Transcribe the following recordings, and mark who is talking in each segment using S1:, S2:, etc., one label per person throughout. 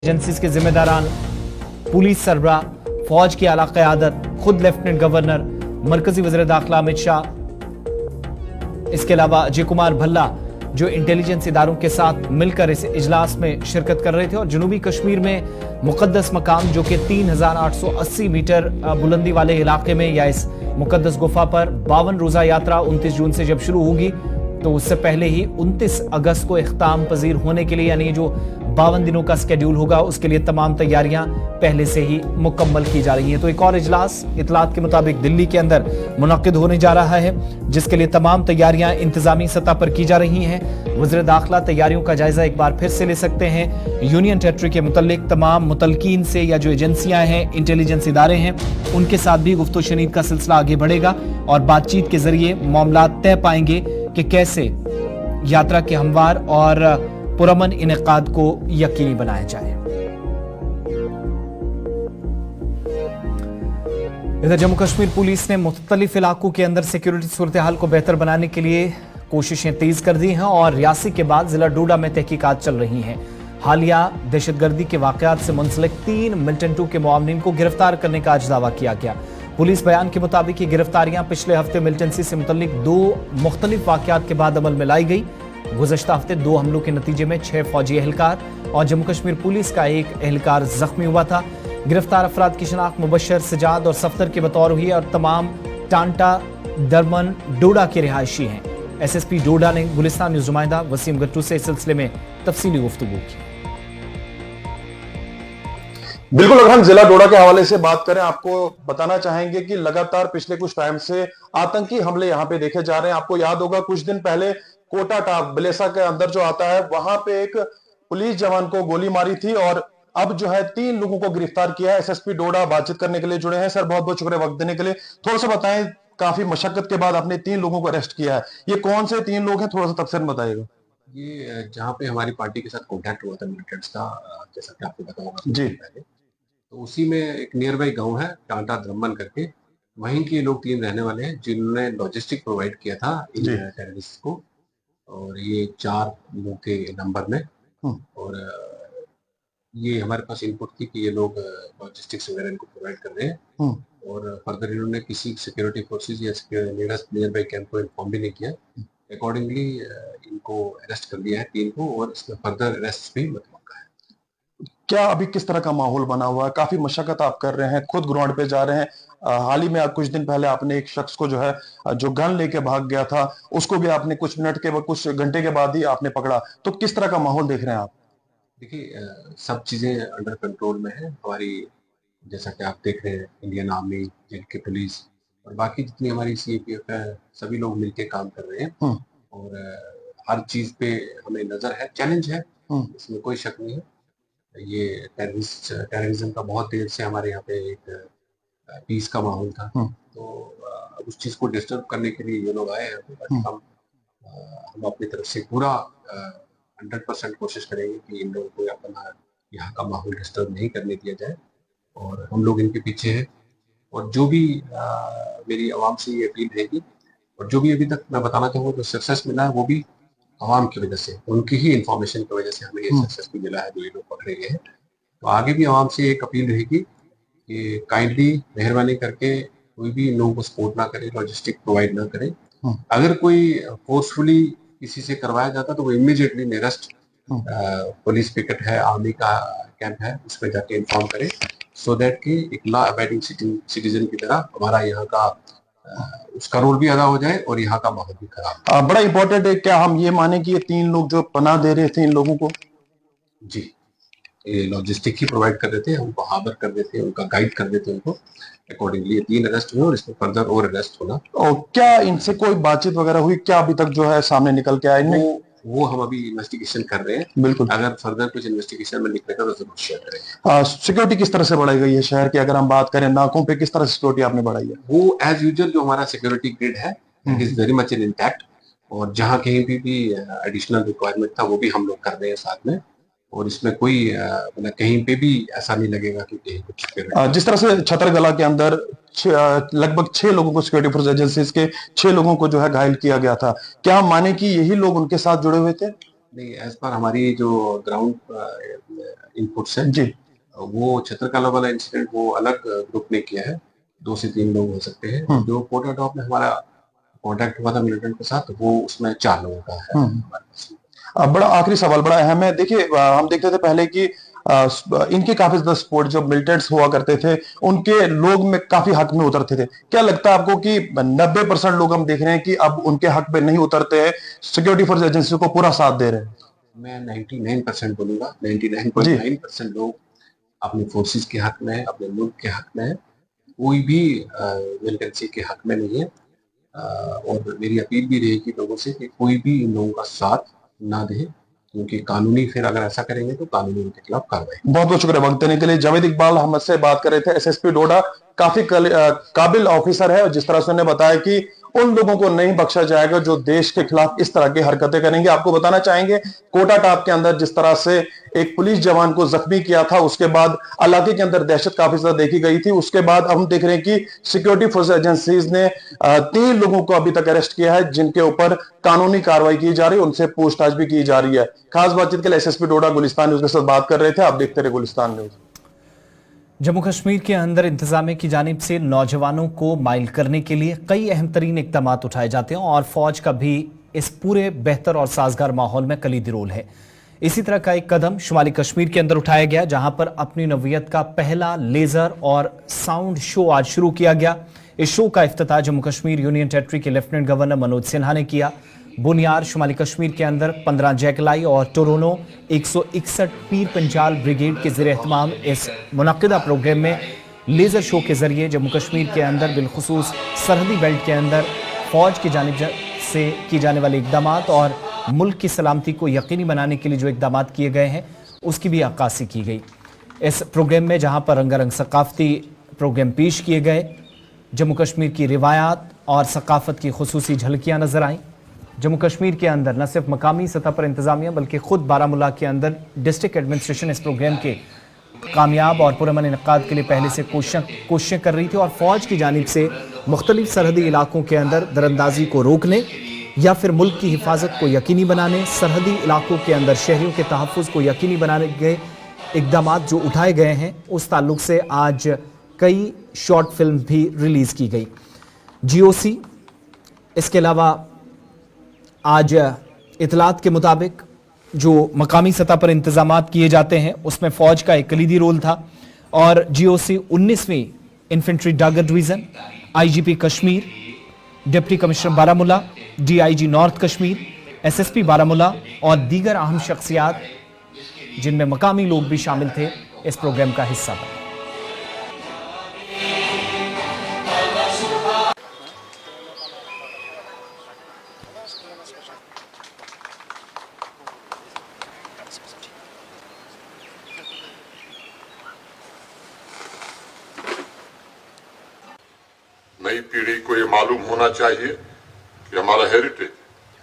S1: Agencies के जिम्मेदारान, police सरबराह, फौज की आला क़यादत, खुद लेफ्टिनेंट गवर्नर, मरकजी वज़ीर दाखिला अमित शाह, इसके अलावा अजय कुमार भल्ला जो इंटेलिजेंस इदारों के साथ मिलकर इस इजलास में शिरकत कर रहे थे। और जनूबी कश्मीर में मुकद्दस मकाम जो कि 3880 मीटर बुलंदी वाले इलाके में या इस मुकद्दस गुफा पर 52 रोजा यात्रा 29 जून से जब शुरू होगी तो उससे पहले ही 29 अगस्त को इख्ताम पजीर होने के लिए यानी जो 52 दिनों का स्केड्यूल होगा उसके लिए तमाम तैयारियां पहले से ही मुकम्मल की जा रही हैं। तो एक और इजलास इतलात के मुताबिक दिल्ली के अंदर मुनक्किद होने जा रहा है जिसके लिए तमाम तैयारियां इंतजामी सतह पर की जा रही हैं। वज़ीर दाखिला तैयारियों का जायजा एक बार फिर से ले सकते हैं। यूनियन टेरिटरी के मुतल्लिक तमाम मुतलकीन से या जो एजेंसियां हैं, इंटेलिजेंस इदारे हैं, उनके साथ भी गुफ्तगू शनीद का सिलसिला आगे बढ़ेगा और बातचीत के जरिए मामला तय पाएंगे कि कैसे यात्रा के हमवार और पुरअमन इनेकाद को यकीनी बनाया जाए। इधर जम्मू कश्मीर पुलिस ने मुख्तलिफ इलाकों के अंदर सिक्योरिटी सूरत हाल को बेहतर बनाने के लिए कोशिशें तेज कर दी हैं और रियासी के बाद जिला डोडा में तहकीकात चल रही हैं। हालिया दहशतगर्दी के वाकयात से मुंसलिक 3 मिल्टन 2 के मुआवनीन को गिरफ्तार करने का आज दावा किया गया। पुलिस बयान के मुताबिक ये गिरफ्तारियां पिछले हफ्ते मिल्टन सी से मुतल्लिक 2 मुख्तलिफ वाकयात के बाद अमल में लाई गई। गुज़श्ता हफ्ते 2 हमलों के नतीजे में 6 फौजी एहलकार और जम्मू कश्मीर पुलिस का एक एहलकार जख्मी हुआ था। गिरफ्तार अफराद की शनाख्त मुबशर, सजाद और सफ्तर के बतौर हुई और तमाम टांटा दरमन डोडा के रिहायशी हैं। SSP डोडा ने गुलिस्तान न्यूज़ नुमाइंदा वसीम गट्टू से इस सिलसिले में तफसीली गुफ्तगू की।
S2: बिल्कुल, अगर हम जिला डोडा के हवाले से बात करें, आपको बताना चाहेंगे कि लगातार पिछले कुछ टाइम से आतंकी हमले यहाँ पे देखे जा रहे हैं। आपको याद होगा कुछ दिन पहले कोटा टाप बलेसा के अंदर जो आता है वहां पे एक पुलिस जवान को गोली मारी थी और अब जो है 3 लोगों को गिरफ्तार किया है। SSP डोडा बातचीत करने के लिए जुड़े हैं। सर, बहुत बहुत शुक्रिया वक्त देने के लिए। थोड़ा सा बताएं, काफी मशक्कत के बाद आपने 3 लोगों को अरेस्ट किया है, ये कौन से 3 लोग हैं, थोड़ा सा तफसील बताइएगा।
S3: ये जहाँ पे हमारी पार्टी के साथ कॉन्टैक्ट हुआ था मिलिटेंट्स का, जैसा कि आपको पता होगा
S2: जी,
S3: पहले, तो उसी में एक नियर बाई गाँव है टांटा द्रमन करके, वहीं के लोग 3 रहने वाले हैं जिन्होंने लॉजिस्टिक प्रोवाइड किया था इन टेररिस्ट को। और ये 4 लोगों के नंबर में, और ये हमारे पास इनपुट थी कि ये लोग लॉजिस्टिक्स वगैरह इनको प्रोवाइड कर रहे हैं और फर्दर इन्होंने किसी सिक्योरिटी फोर्सेज या नियर बाई कैंप को इन्फॉर्म भी नहीं किया। अकॉर्डिंगली इनको अरेस्ट कर लिया है 3 को और इसमें फर्दर अरेस्ट भी मुतवक्का है।
S2: क्या अभी किस तरह का माहौल बना हुआ है? काफी मशक्कत आप कर रहे हैं, खुद ग्राउंड पे जा रहे हैं। हाल ही में कुछ दिन पहले आपने एक शख्स को जो है जो गन लेके भाग गया था उसको भी आपने कुछ घंटे के बाद ही आपने पकड़ा। तो किस तरह का माहौल देख रहे हैं आप?
S3: देखिए, सब चीजें अंडर कंट्रोल में है हमारी, जैसा कि आप देख रहे हैं इंडियन आर्मी, जेके पुलिस और बाकी जितनी हमारी CAPF है, सभी लोग मिलकर काम कर रहे हैं और हर चीज पे हमें नजर है। चैलेंज है, इसमें कोई शक नहीं है। ये टेररिज्म का बहुत देर से हमारे यहाँ पे एक पीस का माहौल था, तो उस चीज को डिस्टर्ब करने के लिए ये लोग आए हैं। हम अपनी तरफ से पूरा 100% कोशिश करेंगे कि इन लोगों को अपना यहाँ का माहौल डिस्टर्ब नहीं करने दिया जाए और हम लोग इनके पीछे हैं। और जो भी मेरी आवाम से ये अपील रहेगी और जो भी अभी तक मैं बताना चाहूँगा जो सक्सेस मिला है वो भी आवाम की वजह से, उनकी ही इंफॉर्मेशन की वजह से हमें ये सक्सेस भी मिला है जो ये लोग पकड़े गए हैं। तो आगे भी आवाम से एक अपील रहेगी कि काइंडली मेहरबानी करके कोई भी इन लोगों को सपोर्ट ना करे, लॉजिस्टिक प्रोवाइड ना करे। अगर कोई फोर्सफुली किसी से करवाया जाता तो वो इमीडिएटली नियरेस्ट पुलिस पिकेट है, आर्मी का कैंप है, उसमें जाके इन्फॉर्म करे, सो दैट कि एक लॉ अबाइडिंग सिटीजन की तरह हमारा यहाँ का उसका रोल भी अदा हो जाए और यहाँ का माहौल भी खराब।
S2: बड़ा इंपॉर्टेंट है, क्या हम ये माने कि ये 3 लोग जो पनाह दे रहे थे इन लोगों को?
S3: जी, ये लॉजिस्टिक ही प्रोवाइड कर देते हैं, उनको हार्बर कर देते हैं, उनका गाइड कर देते हैं उनको। अकॉर्डिंगली ये 3 अरेस्ट हुए और इसमें फर्दर और अरेस्ट होना।
S2: और क्या इनसे कोई बातचीत वगैरह हुई? क्या अभी तक जो है सामने निकल के आया इनमें?
S3: वो हम अभी इन्वेस्टिगेशन कर रहे हैं।
S2: बिल्कुल,
S3: अगर फर्दर कुछ इन्वेस्टिगेशन में निकलेगा तो जरूर शेयर करेंगे।
S2: सिक्योरिटी किस तरह से बढ़ाई गई है शहर की? अगर हम बात करें नाकों पे किस तरह से सिक्योरिटी आपने बढ़ाई है?
S3: वो एज यूजुअल जो हमारा सिक्योरिटी ग्रिड है it is very much in intact, और जहाँ कहीं भी एडिशनल रिक्वायरमेंट था वो भी हम लोग कर रहे हैं साथ में, और इसमें कोई मतलब कहीं पे भी ऐसा नहीं लगेगा कि कहीं कुछ।
S2: जिस तरह से छतरगला के अंदर लगभग 6 लोगों को सिक्योरिटी फोर्स एजेंसीज के 6 लोगों को जो है घायल किया गया था, क्या हम माने कि यही लोग उनके साथ जुड़े हुए थे?
S3: नहीं, एज पर हमारी जो ग्राउंड इनपुट्स है।
S2: जी।
S3: वो छत्रकला वाला इंसिडेंट वो अलग ग्रुप ने किया है, 2 से 3 लोग हो सकते हैं। जो कोटा टॉप में हमारा कॉन्टैक्ट हुआ था मिलिटेंट के साथ, वो उसमें 4 लोगों का है हमारे पास।
S2: बड़ा आखिरी सवाल बड़ा अहम है। देखिए हम देखते थे पहले कि इनके काफी ज्यादा सपोर्ट जो मिलिटेंट्स हुआ करते थे उनके लोग में काफी हक में उतरते थे। क्या लगता है आपको कि 90% लोग हम देख रहे हैं कि अब उनके हक में नहीं उतरते हैं, सिक्योरिटी फोर्स एजेंसी को पूरा साथ दे रहे हैं?
S3: मैं 99% बोलूंगा,
S2: जी।
S3: 99.9% लोग अपने फोर्सेस के हक में है, अपने मुल्क के हक में है। कोई भी मिलिटेंसी के हक में नहीं है। और मेरी अपील भी रहेगी लोगों से कि कोई भी इन लोगों का साथ ना दे, क्योंकि कानूनी फिर अगर ऐसा करेंगे तो कानूनी उनके खिलाफ कार्रवाई।
S2: बहुत बहुत शुक्रिया वक्त देने के लिए। जावेद इकबाल हमसे बात कर रहे थे, एसएसपी डोडा। काफी काबिल ऑफिसर है और जिस तरह से उन्होंने बताया कि उन लोगों को नहीं बख्शा जाएगा जो देश के खिलाफ इस तरह की हरकतें करेंगे। आपको बताना चाहेंगे कोटा टाप के अंदर जिस तरह से एक पुलिस जवान को जख्मी किया था, उसके बाद इलाके के अंदर दहशत काफी ज्यादा देखी गई थी। उसके बाद अब हम देख रहे हैं कि सिक्योरिटी फोर्स एजेंसीज ने 3 लोगों को अभी तक अरेस्ट किया है, जिनके ऊपर कानूनी कार्रवाई की जा रही है, उनसे पूछताछ भी की जा रही है। खास बातचीत के लिए एसएसपी डोडा गुलिस्तान न्यूज के साथ बात कर रहे थे। आप देखते रहे गुलिस्तान न्यूज।
S1: जम्मू कश्मीर के अंदर इंतजामिया की जानिब से नौजवानों को माइल करने के लिए कई अहम तरीन इकदाम उठाए जाते हैं और फौज का भी इस पूरे बेहतर और साजगार माहौल में कलीदी रोल है। इसी तरह का एक कदम शुमाली कश्मीर के अंदर उठाया गया, जहां पर अपनी नौयत का पहला लेजर और साउंड शो आज शुरू किया गया। इस शो का इफ्तिताह जम्मू कश्मीर यूनियन टेरिटरी के लेफ्टिनेंट गवर्नर मनोज सिन्हा ने किया। बुनियार शुमाली कश्मीर के अंदर 15 जैकलाई और टोरोनो 161 पीर पंजाल ब्रिगेड के ज़ेर एहतमाम इस मुनक्किदा प्रोग्राम में लेज़र शो के ज़रिए जम्मू कश्मीर के अंदर बिलखुसूस सरहदी बेल्ट के अंदर फ़ौज की जानिब से की जाने वाले इकदाम और मुल्क की सलामती को यकीनी बनाने के लिए जो इकदाम किए गए हैं उसकी भी अक्कासी की गई। इस प्रोग्राम में जहाँ पर रंगारंग सकाफती प्रोग्राम पेश किए गए, जम्मू कश्मीर की रिवायात और सकाफत की खुसूसी झलकियाँ नजर आईं। जम्मू कश्मीर के अंदर न सिर्फ मकामी सतह पर इंतजामिया बल्कि खुद बारामूला के अंदर डिस्ट्रिक्ट एडमिनिस्ट्रेशन इस प्रोग्राम के कामयाब और पुरअमन इनकाद के लिए पहले से कोशिशें कर रही थी और फौज की जानिब से मुख्तलिफ सरहदी इलाकों के अंदर दरअंदाजी को रोकने या फिर मुल्क की हिफाजत को यकीनी बनाने, सरहदी इलाकों के अंदर शहरियों के तहफ़्फ़ुज़ को यकीनी बनाने गए इकदाम जो उठाए गए हैं, उस ताल्लुक से आज कई शॉर्ट फिल्म भी रिलीज़ की गई। GOC इसके अलावा आज इतलात के मुताबिक जो मकामी सतह पर इंतजामात किए जाते हैं उसमें फ़ौज का एक कलीदी रोल था और GOC 19वीं infantry Dagar division, IGP Kashmir, deputy commissioner Baramulla, DIG north Kashmir, SSP Baramulla और दीगर अहम शख्सियात जिनमें मकामी लोग भी शामिल थे इस प्रोग्राम का हिस्सा बने।
S4: नई पीढ़ी को ये मालूम होना चाहिए कि हमारा हेरिटेज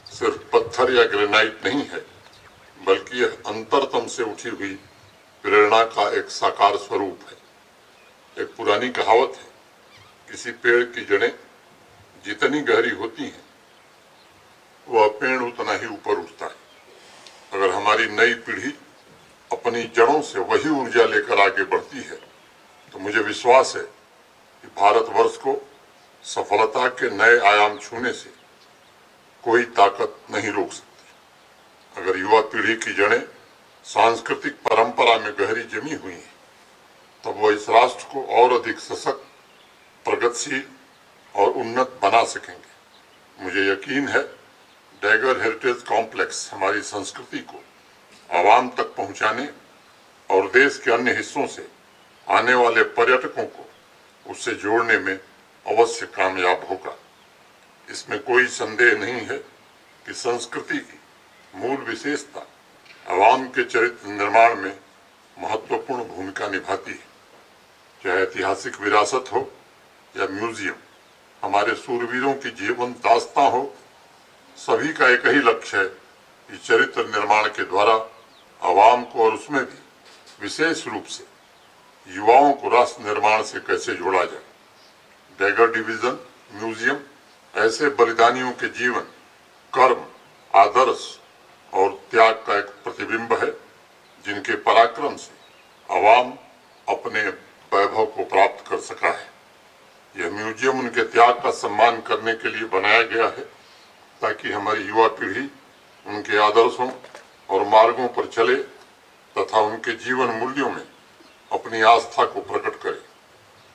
S4: सिर्फ पत्थर या ग्रेनाइट नहीं है, बल्कि यह अंतरतम से उठी हुई प्रेरणा का एक साकार स्वरूप है। एक पुरानी कहावत है, किसी पेड़ की जड़ें जितनी गहरी होती हैं वह पेड़ उतना ही ऊपर उठता है। अगर हमारी नई पीढ़ी अपनी जड़ों से वही ऊर्जा लेकर आगे बढ़ती है तो मुझे विश्वास है कि भारतवर्ष को सफलता के नए आयाम छूने से कोई ताकत नहीं रोक सकती। अगर युवा पीढ़ी की जड़ें सांस्कृतिक परंपरा में गहरी जमी हुई हैं तब वह इस राष्ट्र को और अधिक सशक्त, प्रगतिशील और उन्नत बना सकेंगे। मुझे यकीन है डैगर हेरिटेज कॉम्प्लेक्स हमारी संस्कृति को आवाम तक पहुंचाने और देश के अन्य हिस्सों से आने वाले पर्यटकों को उससे जोड़ने में अवश्य कामयाब होगा। इसमें कोई संदेह नहीं है कि संस्कृति की मूल विशेषता आवाम के चरित्र निर्माण में महत्वपूर्ण भूमिका निभाती है। चाहे ऐतिहासिक विरासत हो या म्यूजियम, हमारे सूरवीरों की जीवन दास्तां हो, सभी का एक ही लक्ष्य है कि चरित्र निर्माण के द्वारा आवाम को और उसमें भी विशेष रूप से युवाओं को राष्ट्र निर्माण से कैसे जोड़ा जाए। डैगर डिवीजन म्यूजियम ऐसे बलिदानियों के जीवन, कर्म, आदर्श और त्याग का एक प्रतिबिंब है जिनके पराक्रम से आवाम अपने वैभव को प्राप्त कर सका है। यह म्यूजियम उनके त्याग का सम्मान करने के लिए बनाया गया है ताकि हमारी युवा पीढ़ी उनके आदर्शों और मार्गों पर चले तथा उनके जीवन मूल्यों में अपनी आस्था को प्रकट करे।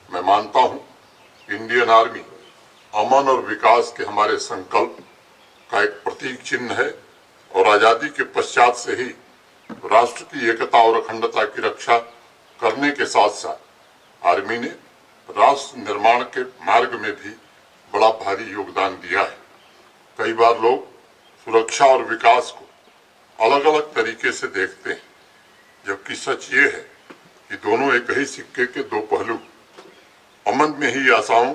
S4: मैं मानता हूं इंडियन आर्मी अमन और विकास के हमारे संकल्प का एक प्रतीक चिन्ह है और आजादी के पश्चात से ही राष्ट्र की एकता और अखंडता की रक्षा करने के साथ साथ आर्मी ने राष्ट्र निर्माण के मार्ग में भी बड़ा भारी योगदान दिया है। कई बार लोग सुरक्षा और विकास को अलग अलग तरीके से देखते हैं, जबकि सच ये है कि दोनों एक ही सिक्के के दो पहलू। अमन में ही आशाओं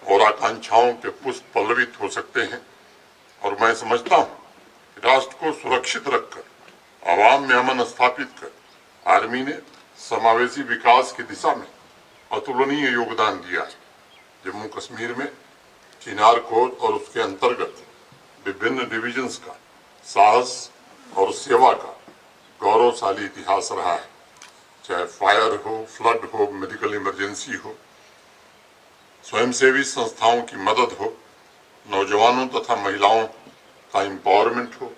S4: और आकांक्षाओं के पुष्प पल्लवित हो सकते हैं और मैं समझता हूं कि राष्ट्र को सुरक्षित रखकर आवाम में अमन स्थापित कर आर्मी ने समावेशी विकास की दिशा में अतुलनीय योगदान दिया है। जम्मू कश्मीर में चिनार कोर और उसके अंतर्गत विभिन्न डिविजन्स का साहस और सेवा का गौरवशाली इतिहास रहा है। चाहे फायर हो, फ्लड हो, मेडिकल इमरजेंसी हो, स्वयंसेवी संस्थाओं की मदद हो, नौजवानों तथा महिलाओं का एम्पावरमेंट हो,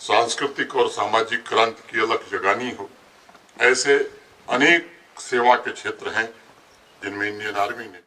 S4: सांस्कृतिक और सामाजिक क्रांति की अलख जगानी हो, ऐसे अनेक सेवा के क्षेत्र हैं जिनमें इंडियन आर्मी ने।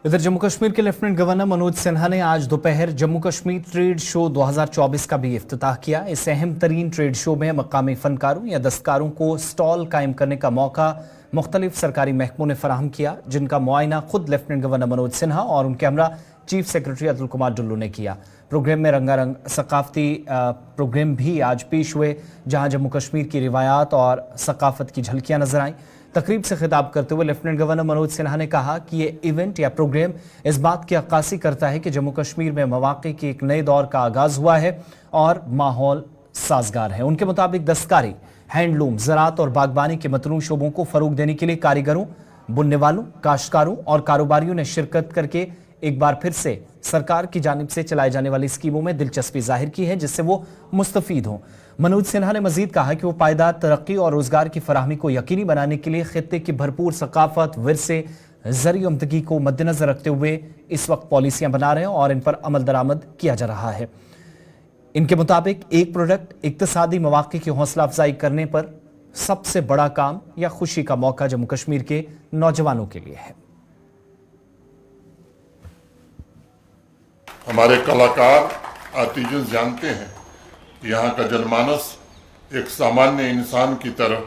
S1: इधर जम्मू कश्मीर के लेफ्टिनेंट गवर्नर मनोज सिन्हा ने आज दोपहर जम्मू कश्मीर ट्रेड शो 2024 का भी इफ्तिताह किया। इस अहम तरीन ट्रेड शो में मकामी फनकारों या दस्तकारों को स्टॉल कायम करने का मौका मुख्तलिफ सरकारी महकमों ने फराहम किया, जिनका मुआयना खुद लेफ्टिनेंट गवर्नर मनोज सिन्हा और उनके हमरा चीफ सेक्रेटरी अतुल कुमार डुल्लू ने किया। प्रोग्राम में रंगारंग सकाफती प्रोग्राम भी आज पेश हुए, जहां जम्मू कश्मीर की रिवायात और सकाफत की झलकियां नजर आईं। तकरीब से खिताब करते हुए लेफ्टिनेंट गवर्नर मनोज सिन्हा ने कहा कि ये इवेंट या प्रोग्राम इस बात की अक्कासी करता है कि जम्मू कश्मीर में मौक़े के एक नए दौर का आगाज हुआ है और माहौल साजगार है। उनके मुताबिक दस्तकारी, हैंडलूम, ज़राअत और बागबानी के मतनू शोबों को फरोग देने के लिए कारीगरों, बुनने वालों, काश्तकारों और कारोबारियों ने शिरकत करके एक बार फिर से सरकार की जानिब से चलाई जाने वाली स्कीमों में दिलचस्पी जाहिर की है, जिससे वो मुस्तफीद हों। मनोज सिन्हा ने मजीद कहा कि वो पायदार तरक्की और रोजगार की फराहमी को यकीनी बनाने के लिए खित्ते की भरपूर सकाफत, विरसे, ज़रिए आमदनी को मद्देनजर रखते हुए इस वक्त पॉलिसियां बना रहे हैं और इन पर अमल दरामद किया जा रहा है। इनके मुताबिक एक प्रोडक्ट इक्तिसादी मौक़े की हौसला अफजाई करने पर सबसे बड़ा काम या खुशी का मौका जम्मू कश्मीर के नौजवानों के लिए है।
S4: हमारे कलाकार, आर्टिजन जानते हैं कि यहाँ का जनमानस एक सामान्य इंसान की तरह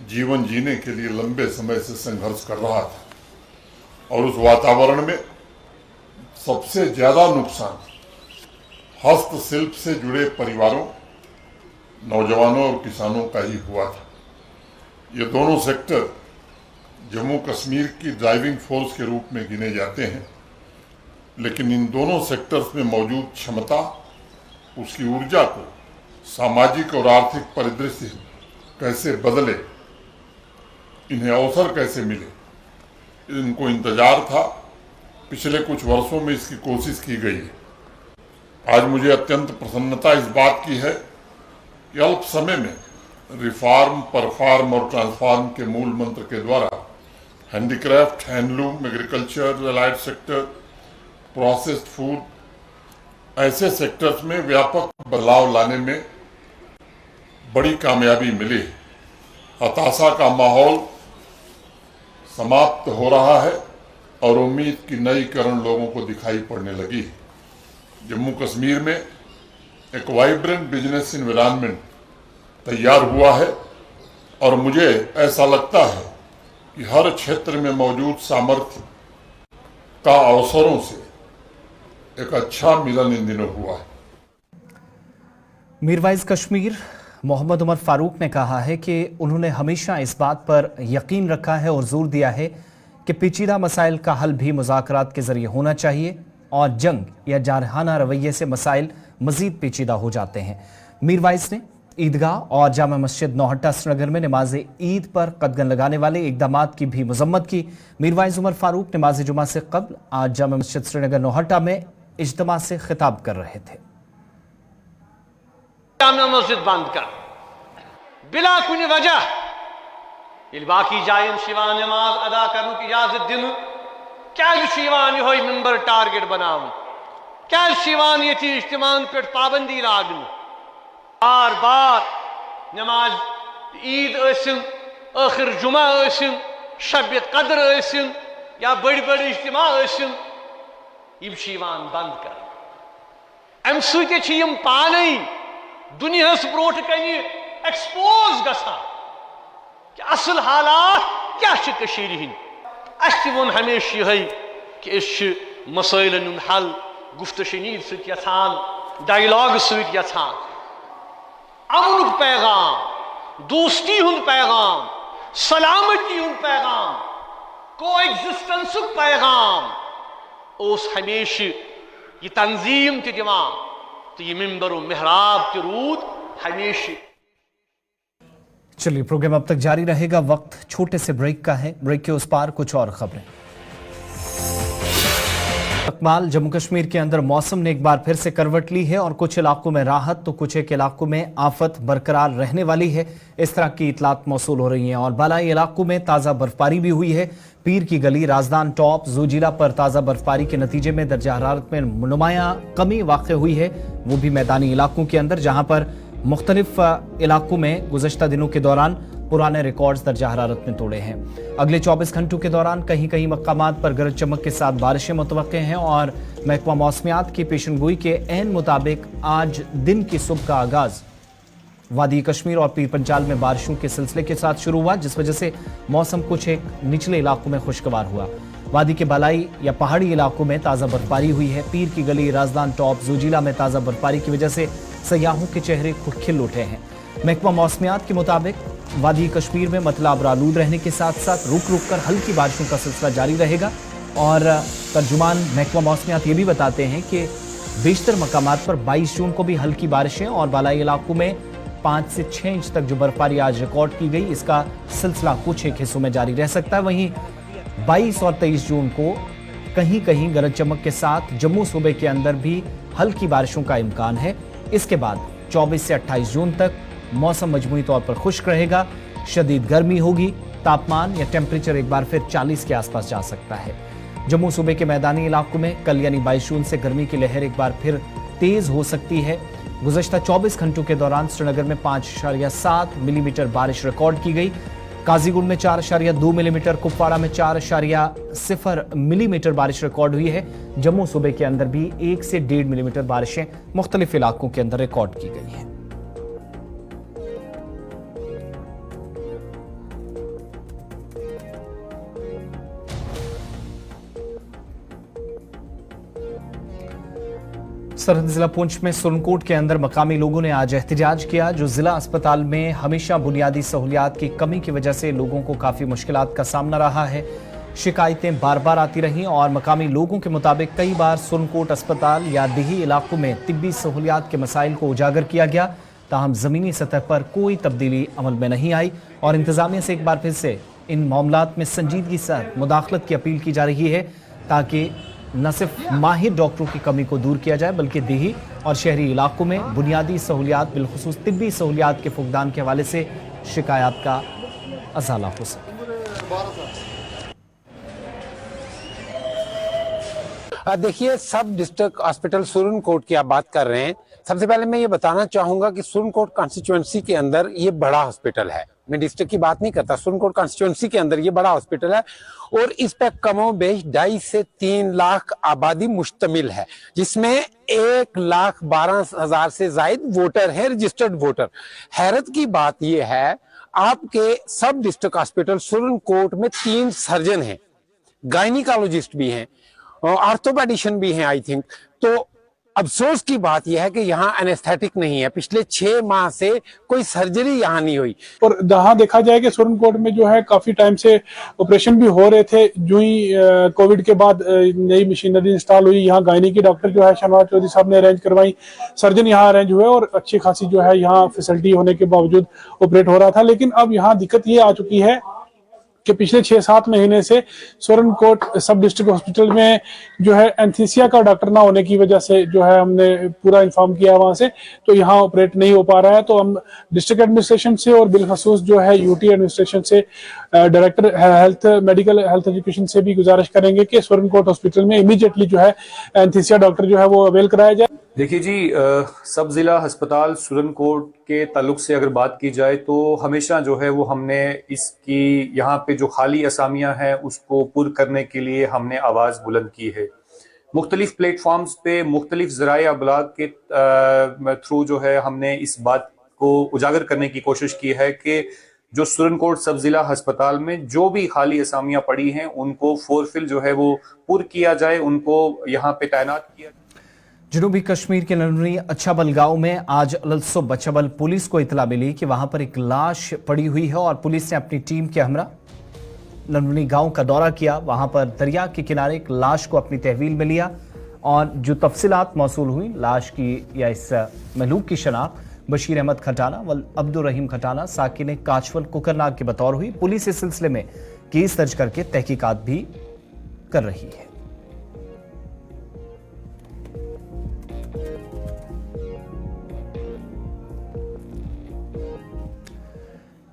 S4: जीवन जीने के लिए लंबे समय से संघर्ष कर रहा था और उस वातावरण में सबसे ज्यादा नुकसान हस्तशिल्प से जुड़े परिवारों, नौजवानों और किसानों का ही हुआ था। ये दोनों सेक्टर जम्मू कश्मीर की ड्राइविंग फोर्स के रूप में गिने जाते हैं, लेकिन इन दोनों सेक्टर्स में मौजूद क्षमता, उसकी ऊर्जा को सामाजिक और आर्थिक परिदृश्य कैसे बदले, इन्हें अवसर कैसे मिले, इनको इंतजार था। पिछले कुछ वर्षों में इसकी कोशिश की गई है। आज मुझे अत्यंत प्रसन्नता इस बात की है कि अल्प समय में रिफॉर्म, परफॉर्म और ट्रांसफॉर्म के मूल मंत्र के द्वारा handicraft, handloom, agriculture, allied sector, processed food, ऐसे सेक्टर्स में व्यापक बदलाव लाने में बड़ी कामयाबी मिली है। हताशा का माहौल समाप्त हो रहा है और उम्मीद की नई किरण लोगों को दिखाई पड़ने लगी है। जम्मू कश्मीर में एक वाइब्रेंट बिजनेस एनवायरनमेंट तैयार हुआ है और मुझे ऐसा लगता है कि हर क्षेत्र में मौजूद सामर्थ्य का अवसरों से एक अच्छा मिलन इन दिनों हुआ है।
S1: मीरवाइज कश्मीर मोहम्मद उमर फारूक ने कहा है कि उन्होंने हमेशा इस बात पर यकीन रखा है और जोर दिया है कि पेचीदा मसाइल का हल भी मुज़ाकरात के जरिए होना चाहिए और जंग या जारहाना रवैये से मसाइल मजीद पेचीदा हो जाते हैं। मीरवाइज ने ईदगाह और जामा मस्जिद नौहट्टा श्रीनगर में नमाज ईद पर कदगन लगाने वाले इकदामात की भी मजम्मत की। मीरवाइज उमर फारूक नमाज जुमा से कबल आज जामा मस्जिद श्रीनगर नौहट्टा में इज्तिमा से खिताब कर रहे थे।
S5: जामा मस्जिद बंद कर बिला कुनी वजह ये बाकी जायन शिवान नमाज अदा करने की इजाजत दिन क्या शिवान ये मिंबर टारगेट बनाव क्या शिवान ये इज्तिमान पे पाबंदी लागन बार बार नमाज ईद आखिर जुमा शब कदर या बड़ी बड़ी इज्तिमा यम बंद कर अम सम पाने दुनिया ब्रोट कन एक्सपोज गसा कि असल हालात क्या हंद वो हमेशा यह कि मसैलन हल गुफ्त शनीद सत्यान डायलॉग सत्यान अमन पैगाम दोस्ती हुंद पैगाम सलामती हुंद पैगाम को एग्जिस्टेंस पैगाम उस हमेशा यह तंजीम दिवान तो यह मिंबर मेहराब के रूद हमेशा।
S1: चलिए प्रोग्राम अब तक जारी रहेगा। वक्त छोटे से ब्रेक का है। ब्रेक के उस पार कुछ और खबरें। अकमाल, जम्मू कश्मीर के अंदर मौसम ने एक बार फिर से करवट ली है और कुछ इलाकों में राहत तो कुछ एक इलाकों में आफत बरकरार रहने वाली है। इस तरह की इतलात मौसूल हो रही हैं और बालाई इलाकों में ताज़ा बर्फबारी भी हुई है। पीर की गली, राजदान टॉप, जोजिला पर ताज़ा बर्फबारी के नतीजे में दर्जा हरारत में नुमाया कमी वाक़ हुई है, वो भी मैदानी इलाकों के अंदर, जहां पर मुख्तलिफ इलाकों में गुज़श्ता दिनों के दौरान पुराने रिकॉर्ड्स दर्जा हरारत में तोड़े हैं। अगले 24 घंटों के दौरान कहीं कहीं मकामात पर गरज चमक के साथ बारिशें मुतवक्के हैं और महकमा मौसमियात की पेशनगोई के ऐन मुताबिक आज दिन की सुबह का आगाज वादी कश्मीर और पीर पंजाल में बारिशों के सिलसिले के साथ शुरू हुआ, जिस वजह से मौसम कुछ एक निचले इलाकों में खुशगवार हुआ। वादी के बालाई या पहाड़ी इलाकों में ताज़ा बर्फबारी हुई है। पीर की गली, राजदान टॉप, जोजिला में ताज़ा बर्फबारी की वजह से सयाहों के चेहरे खिल उठे हैं। महकमा मौसमियात के मुताबिक वादी कश्मीर में मतलाब आलूद रहने के साथ साथ रुक रुक कर हल्की बारिशों का सिलसिला जारी रहेगा और तर्जुमान महकमा मौसमियात ये भी बताते हैं कि बेशतर मकामात पर 22 जून को भी हल्की बारिशें और बालाई इलाकों में 5 से 6 इंच तक जो बर्फबारी आज रिकॉर्ड की गई, इसका सिलसिला कुछ एक हिस्सों में जारी रह सकता है। वहीं 22 और 23 जून को कहीं कहीं गरज चमक के साथ जम्मू सूबे के अंदर भी हल्की बारिशों का इम्कान है। इसके बाद 24 से 28 जून तक मौसम मजमूई तौर पर खुश्क रहेगा, शदीद गर्मी होगी, तापमान या टेम्परेचर एक बार फिर 40 के आसपास जा सकता है। जम्मू सूबे के मैदानी इलाकों में कल यानी 22 जून से गर्मी की लहर एक बार फिर तेज हो सकती है। गुज़श्ता 24 घंटों के दौरान श्रीनगर में 5.7 मिलीमीटर बारिश रिकॉर्ड की गई, काजीगुंड में 4.2 मिलीमीटर, कुपवाड़ा में 4.0 मिलीमीटर बारिश रिकॉर्ड हुई है। जम्मू सूबे के अंदर भी 1 से 1.5 मिलीमीटर बारिशें मुख्तलिफ इलाकों के अंदर रिकॉर्ड की गई हैं। सरहद जिला पुंछ में सुरनकोट के अंदर मकामी लोगों ने आज एहतजाज किया, जो जिला अस्पताल में हमेशा बुनियादी सहूलियात की कमी की वजह से लोगों को काफी मुश्किलात का सामना रहा है। शिकायतें बार बार आती रहीं और मकामी लोगों के मुताबिक कई बार सुरनकोट अस्पताल या देही इलाकों में तिब्बी सहूलियात के मसाइल को उजागर किया गया, ताहम जमीनी सतह पर कोई तब्दीली अमल में नहीं आई और इंतजामिया से एक बार फिर से इन मामलात में संजीदगी से मुदाखलत की अपील की जा रही है ताकि न सिर्फ माहिर डॉक्टरों की कमी को दूर किया जाए बल्कि देही और शहरी इलाकों में बुनियादी सहूलियात बिलखुसूस तिब्बी सहूलियात के फुकदान के हवाले से शिकायत का अजाला हो सके।
S6: देखिए, सब डिस्ट्रिक्ट हॉस्पिटल सुरनकोट की आप बात कर रहे हैं। सबसे पहले मैं ये बताना चाहूंगा कि सुरनकोट कॉन्स्टिट्यूएंसी के अंदर ये बड़ा हॉस्पिटल है। मैं डिस्ट्रिक्ट की बात नहीं करता, सुरनकोट कॉन्स्टिट्यूएंसी के अंदर ये बड़ा हॉस्पिटल है और इस पे कमोबेश 2.5 से 3 लाख आबादी मुश्तमिल है, जिसमें 1,12,000 से जायद वोटर है, रजिस्टर्ड वोटर। हैरत की बात यह है, आपके सब डिस्ट्रिक्ट हॉस्पिटल सुरनकोट में 3 सर्जन हैं, गायनिकोलॉजिस्ट भी हैं, ऑर्थोपेडिशियन भी हैं आई थिंक। तो अफसोस की बात यह है कि यहाँ एनेस्थेटिक नहीं है। पिछले 6 माह से कोई सर्जरी यहाँ नहीं हुई।
S7: और जहाँ देखा जाए कि सुरनकोट में जो है काफी टाइम से ऑपरेशन भी हो रहे थे, जो ही कोविड के बाद नई मशीनरी इंस्टॉल हुई, यहाँ गायनी की डॉक्टर जो है शहनवाज चौधरी साहब ने अरेंज करवाई, सर्जन यहाँ अरेंज हुए और अच्छी खासी जो है यहाँ फैसिलिटी होने के बावजूद ऑपरेट हो रहा था। लेकिन अब यहाँ दिक्कत ये आ चुकी है कि पिछले 6-7 महीने से सुरनकोट सब डिस्ट्रिक्ट हॉस्पिटल में जो है एनेस्थीसिया का डॉक्टर ना होने की वजह से जो है हमने पूरा इन्फॉर्म किया वहां से, तो यहाँ ऑपरेट नहीं हो पा रहा है। तो हम डिस्ट्रिक्ट एडमिनिस्ट्रेशन से और बिलखसूस जो है यूटी एडमिनिस्ट्रेशन से director health medical health education से भी गुजारिश करेंगे कि स्वर्ण कोट हॉस्पिटल में इमीडिएटली जो है एनेस्थीसिया डॉक्टर जो है वो अवेल कराया जाए।
S8: देखिए जी, सब जिला अस्पताल सुरनकोट के ताल्लुक से अगर बात की जाए तो हमेशा जो है वो हमने इसकी यहाँ पे जो खाली असामियां हैं उसको पुर करने के लिए हमने आवाज़ बुलंद की है। मुख्तलिफ प्लेटफॉर्म्स पे मुख्तलिफ ज़राए अबलाग के थ्रू जो है हमने इस बात को उजागर करने की कोशिश की है कि जो सुरनकोट सब जिला अस्पताल में जो भी खाली असामियां पड़ी हैं उनको फोरफिल जो है वो पुर किया जाए, उनको यहाँ पे तैनात किया जाए।
S1: जनूबी कश्मीर के नलवनी अच्छाबल गांव में आज ललसो बच्चाबल पुलिस को इतला मिली कि वहां पर एक लाश पड़ी हुई है और पुलिस ने अपनी टीम के हमरा नलवनी गांव का दौरा किया। वहां पर दरिया के किनारे एक लाश को अपनी तहवील में लिया और जो तफसीलात मौसूल हुई लाश की या इस महलूक की शनाख्त बशीर अहमद खटाना व अब्दुल रहीम खटाना साकिन काचवल कुकरनाग के बतौर हुई। पुलिस इस सिलसिले में केस दर्ज करके तहकीकात भी कर रही है।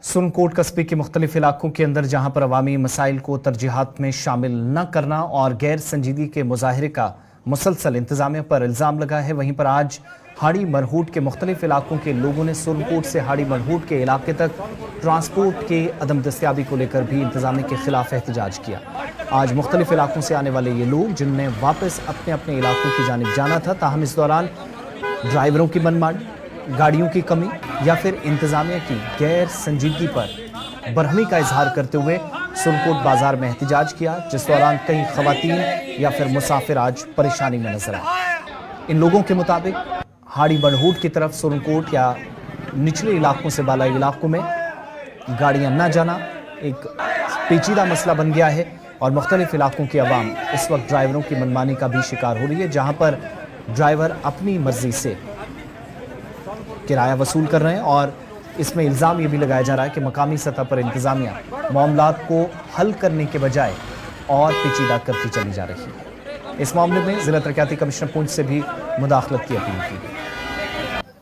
S1: सुरनकोट कस्बे के मुख्तलिफ इलाकों के अंदर जहां पर अवामी मसाइल को तरजीहात में शामिल न करना और गैर संजीदगी के मुजाहरे का मुसलसल इंतजामिया पर इल्ज़ाम लगा है, वहीं पर आज हाड़ी मरहूट के मुख्तलिफ इलाकों के लोगों ने सुरनकोट से हाड़ी मरहूट के इलाके तक ट्रांसपोर्ट के अदम दस्तियाबी को लेकर भी इंतजामिया के खिलाफ एहतजाज किया। आज मुख्तलिफ इलाकों से आने वाले ये लोग जिनने वापस अपने अपने इलाकों की जानिब जाना था, ताहम इस दौरान ड्राइवरों की मनमानी, गाड़ियों की कमी या फिर इंतजामिया की गैर संजीदगी पर बरहमी का इजहार करते हुए सुरनकोट बाजार में एहतजाज किया, जिस दौरान कई खवातीन या फिर मुसाफिर आज परेशानी में नजर आए। इन लोगों के मुताबिक हाड़ी मरहूट की तरफ सुरनकोट या निचले इलाकों से बालाई इलाकों में गाड़ियां न जाना एक पेचीदा मसला बन गया है और मुख्तलिफ इलाकों की आवाम इस वक्त ड्राइवरों की मनमानी का भी शिकार हो रही है, जहां पर ड्राइवर अपनी मर्जी से किराया वसूल कर रहे हैं और इसमें इल्ज़ाम ये भी लगाया जा रहा है कि मकामी सतह पर इंतजामिया मामलात को हल करने के बजाय और पेचीदा करती चली जा रही है। इस मामले में जिला तरक्याती कमिश्नर पुंछ से भी मुदाखलत की अपील की।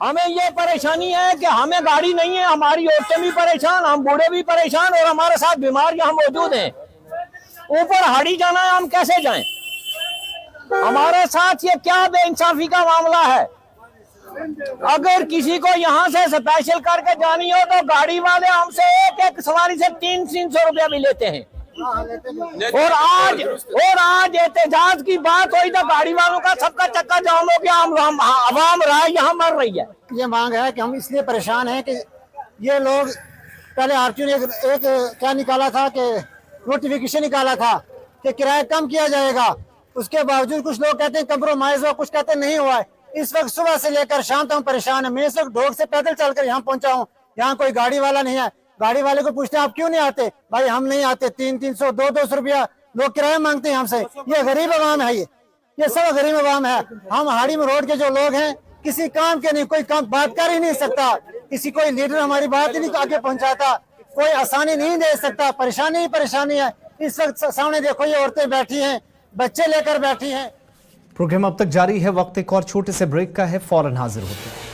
S9: हमें ये परेशानी है कि हमें गाड़ी नहीं है, हमारी औरतें भी परेशान, हम बूढ़े भी परेशान और हमारे साथ बीमार यहाँ मौजूद हैं। ऊपर हाड़ी जाना है, हम कैसे जाएं? हमारे साथ ये क्या बेइंसाफी का मामला है। अगर किसी को यहाँ से स्पेशल करके जानी हो तो गाड़ी वाले हमसे एक एक सवारी से 300 रुपया भी लेते हैं। और आज एहतजाज की बात हुई तो गाड़ी वालों का सबका चक्का जाम हो गया। हम आवाम राय यहाँ मर रही है।
S10: ये मांग है कि हम इसलिए परेशान हैं कि ये लोग पहले आरटीओ ने एक क्या निकाला था कि नोटिफिकेशन निकाला था कि किराया कम किया जाएगा, उसके बावजूद कुछ लोग कहते हैं कंप्रोमाइज हुआ, कुछ कहते हैं नहीं हुआ है। इस वक्त सुबह से लेकर शाम तक परेशान है। मैं इस वक्त ढोक से पैदल चलकर यहाँ पहुंचा हूँ, यहाँ कोई गाड़ी वाला नहीं है। गाड़ी वाले को पूछते हैं आप क्यों नहीं आते? भाई हम नहीं आते। 300 200 रुपया लोग किराया मांगते हैं हमसे। ये गरीब आवाम है, ये सब गरीब आवाम है। हम हाड़ी में रोड के जो लोग हैं किसी काम के नहीं, कोई काम बात कर ही नहीं सकता, किसी कोई लीडर हमारी बात ही नहीं आगे पहुंचाता, कोई आसानी नहीं दे सकता। परेशानी ही परेशानी है। इस वक्त सामने देखो ये औरतें बैठी हैं, बच्चे लेकर बैठी हैं।
S1: प्रोग्राम अब तक जारी है, वक्त एक और छोटे से ब्रेक का है, फौरन हाजिर होते हैं।